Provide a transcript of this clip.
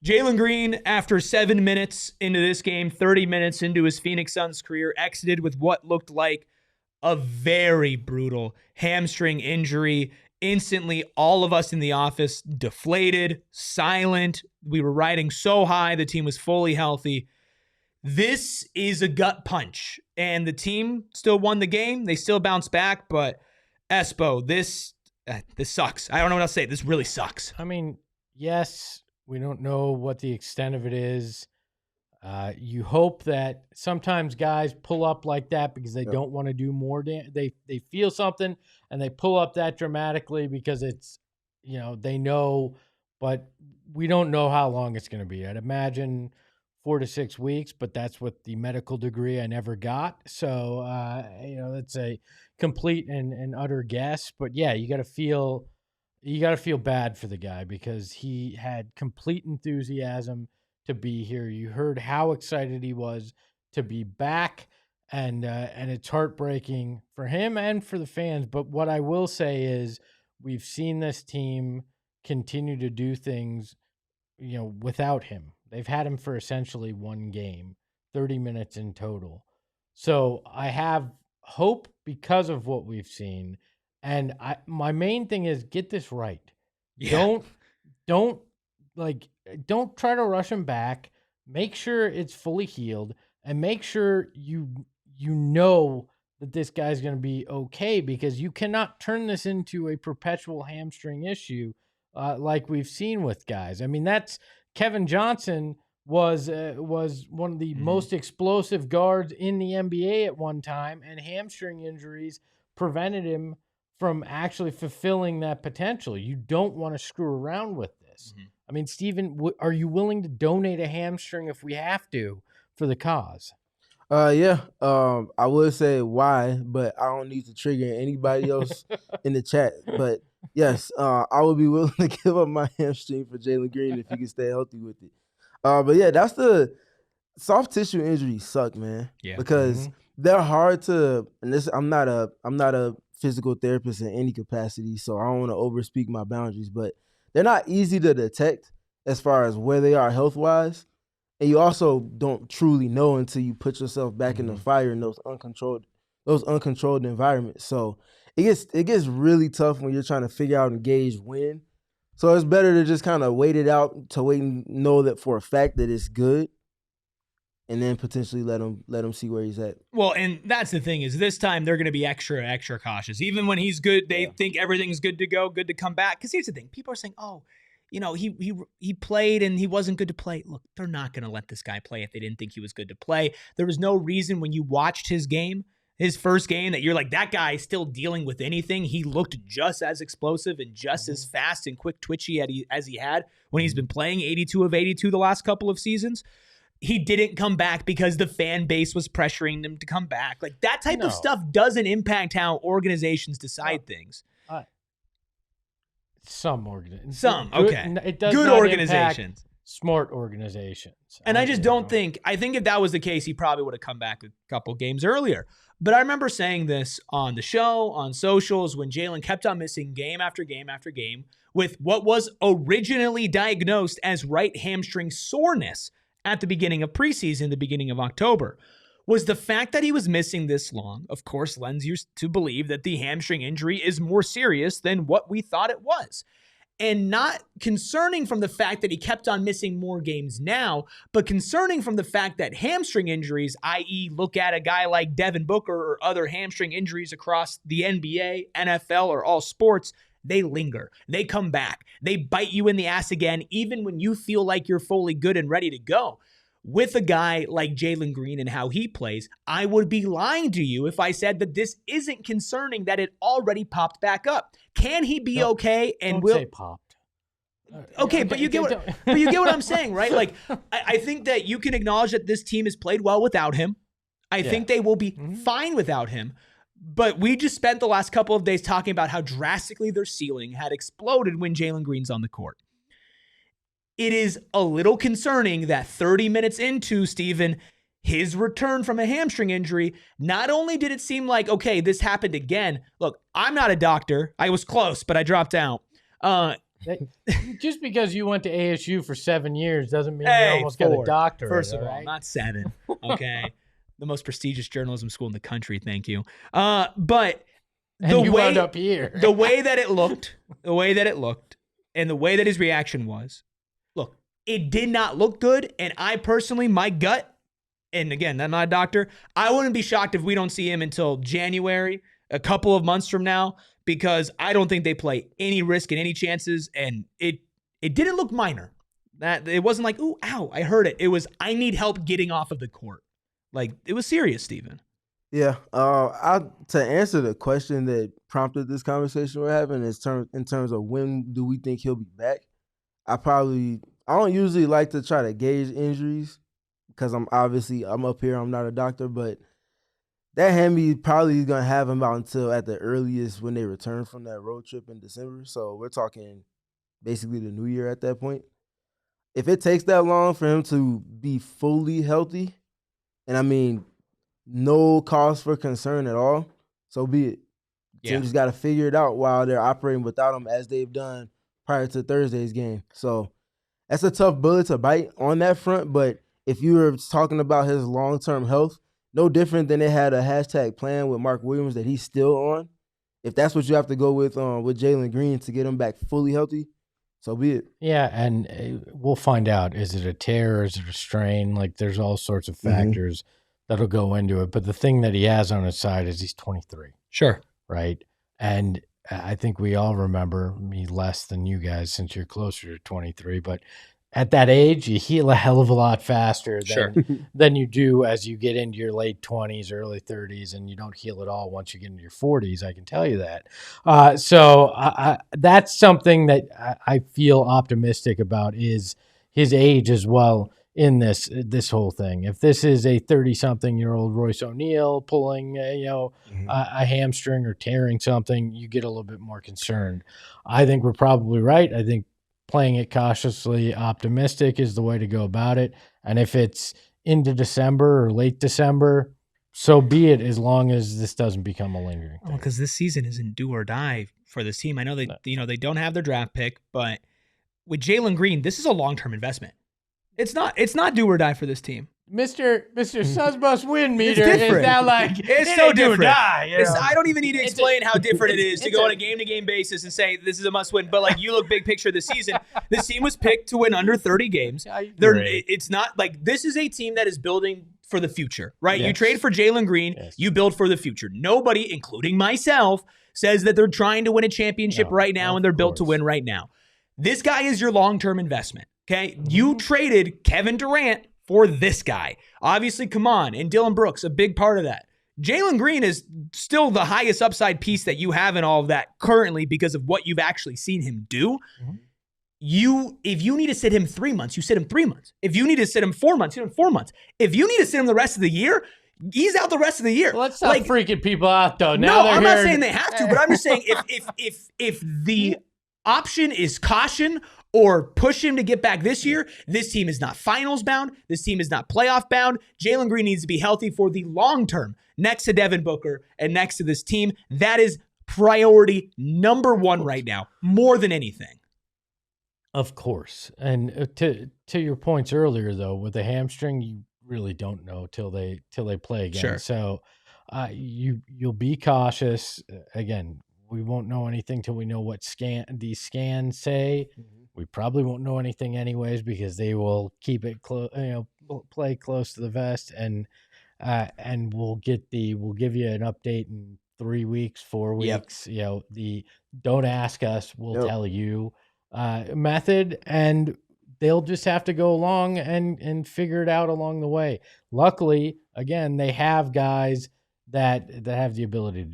Jalen Green, after 7 minutes into this game, 30 minutes into his Phoenix Suns career, exited with what looked like a very brutal hamstring injury. Instantly, all of us in the office deflated, silent. We were riding so high. The team was fully healthy. This is a gut punch, and the team still won the game. They still bounced back, but Espo, this sucks. I don't know what else to say. This really sucks. I mean, yes, we don't know what the extent of it is. You hope that sometimes guys pull up like that because they don't want to do more. They feel something and they pull up that dramatically because it's, they know, but we don't know how long it's going to be. I'd imagine 4 to 6 weeks, but that's what the medical degree I never got. So, that's a complete and utter guess. But yeah, you got to feel bad for the guy because he had complete enthusiasm to be here. You heard how excited he was to be back, and it's heartbreaking for him and for the fans. But what I will say is we've seen this team continue to do things, without him. They've had him for essentially one game, 30 minutes in total. So I have hope because of what we've seen. And my main thing is get this right. Yeah. Don't try to rush him back. Make sure it's fully healed and make sure you know that this guy's going to be okay, because you cannot turn this into a perpetual hamstring issue like we've seen with guys. I mean, that's Kevin Johnson was one of the most explosive guards in the NBA at one time, and hamstring injuries prevented him from actually fulfilling that potential. You don't want to screw around with this. I mean, Steven, are you willing to donate a hamstring if we have to for the cause? Yeah. I would say why, but I don't need to trigger anybody else in the chat. But yes, I would be willing to give up my hamstring for Jalen Green if he can stay healthy with it. But yeah, that's the soft tissue injuries suck, man. Yeah. Because they're hard to, and this I'm not a physical therapist in any capacity, so I don't want to overspeak my boundaries, but they're not easy to detect as far as where they are health-wise. And you also don't truly know until you put yourself back in the fire in those uncontrolled environments. So it gets really tough when you're trying to figure out and gauge when. So it's better to just kind of wait it out to wait and know that for a fact that it's good, and then potentially let him see where he's at. Well, and that's the thing is this time they're going to be extra cautious. Even when he's good, they think everything's good to go, good to come back. Because here's the thing: people are saying, "Oh, he played and he wasn't good to play." Look, they're not going to let this guy play if they didn't think he was good to play. There was no reason when you watched his game, his first game, that you're like, that guy is still dealing with anything. He looked just as explosive and just as fast and quick twitchy as he had when he's been playing 82 of 82 the last couple of seasons. He didn't come back because the fan base was pressuring him to come back. Like that type of stuff doesn't impact how organizations decide things. Some organizations. Okay. It does good not organizations. Smart organizations. And I just don't think, I think if that was the case, he probably would have come back a couple games earlier. But I remember saying this on the show, on socials, when Jalen kept on missing game after game after game with what was originally diagnosed as right hamstring soreness at the beginning of preseason, the beginning of October, was the fact that he was missing this long, of course, lends you to believe that the hamstring injury is more serious than what we thought it was. And not concerning from the fact that he kept on missing more games now, but concerning from the fact that hamstring injuries, i.e. look at a guy like Devin Booker or other hamstring injuries across the NBA, NFL, or all sports, they linger. They come back. They bite you in the ass again, even when you feel like you're fully good and ready to go. With a guy like Jalen Green and how he plays, I would be lying to you if I said that this isn't concerning, that it already popped back up. Can he be okay? And will say popped. Okay, but you get what I'm saying, right? Like, I think that you can acknowledge that this team has played well without him. I think they will be fine without him. But we just spent the last couple of days talking about how drastically their ceiling had exploded when Jalen Green's on the court. It is a little concerning that 30 minutes into, Steven, his return from a hamstring injury, not only did it seem like, okay, this happened again. Look, I'm not a doctor. I was close, but I dropped out. Just because you went to ASU for 7 years doesn't mean you Hey, almost got a 4. doctorate. First of all, right? not 7. Okay. The most prestigious journalism school in the country. Thank you. But and you wound up here. the way that it looked, and the way that his reaction was, look, it did not look good. And I personally, my gut, and again, I'm not a doctor, I wouldn't be shocked if we don't see him until January, a couple of months from now, because I don't think they play any risk and any chances. And it didn't look minor. That it wasn't like, ooh, ow, I heard it. It was, I need help getting off of the court. Like, it was serious, Steven. Yeah. To answer the question that prompted this conversation we're having in terms of when do we think he'll be back, I don't usually like to try to gauge injuries because I'm up here. I'm not a doctor, but that hammy probably is going to have him out until at the earliest when they return from that road trip in December. So we're talking basically the new year at that point. If it takes that long for him to be fully healthy, and I mean, no cause for concern at all, so be it. Team just got to figure it out while they're operating without him as they've done prior to Thursday's game. So that's a tough bullet to bite on that front, but if you were talking about his long-term health, no different than they had a hashtag plan with Mark Williams that he's still on. If that's what you have to go with Jalen Green to get him back fully healthy, so be it. Yeah, and we'll find out. Is it a tear? Is it a strain? Like, there's all sorts of factors that'll go into it. But the thing that he has on his side is he's 23. Sure. Right? And I think we all remember, me less than you guys since you're closer to 23, but at that age, you heal a hell of a lot faster than you do as you get into your late 20s, early 30s, and you don't heal at all once you get into your 40s. I can tell you that. So that's something that I feel optimistic about is his age as well in this whole thing. If this is a 30-something-year-old Royce O'Neal pulling a hamstring or tearing something, you get a little bit more concerned. I think we're probably right. I think playing it cautiously optimistic is the way to go about it. And if it's into December or late December, so be it, as long as this doesn't become a lingering thing. Because this season isn't do or die for this team. I know they don't have their draft pick, but with Jaylen Green, this is a long-term investment. It's not do or die for this team. Mr. Suns must win meter is now like it's so different. Do or die, I don't even need to explain how different it is to go on a game-to-game basis and say this is a must-win. But like, you look big picture this season, this team was picked to win under 30 games. It's not like this is a team that is building for the future, right? Yes. You trade for Jalen Green, you build for the future. Nobody, including myself, says that they're trying to win a championship right now and they're built to win right now. This guy is your long-term investment. Okay, you traded Kevin Durant for this guy. Obviously, come on, and Dylan Brooks, a big part of that. Jaylen Green is still the highest upside piece that you have in all of that currently because of what you've actually seen him do. If you need to sit him 3 months, you sit him 3 months. If you need to sit him 4 months, sit him 4 months. If you need to sit him the rest of the year, he's out the rest of the year. Well, let's stop freaking people out, though. I'm not saying they have to, but I'm just saying if the option is caution or push him to get back this year, this team is not finals bound. This team is not playoff bound. Jaylen Green needs to be healthy for the long term next to Devin Booker and next to this team. That is priority number one right now, more than anything. Of course. And to your points earlier, though, with the hamstring, you really don't know till they play again. Sure. So you'll be cautious. Again, we won't know anything till we know what these scans say. We probably won't know anything anyways because they will keep it close, play close to the vest, and we'll give you an update in 3 weeks, 4 weeks. The don't ask us, we'll tell you method, and they'll just have to go along and figure it out along the way. Luckily, again, they have guys that have the ability to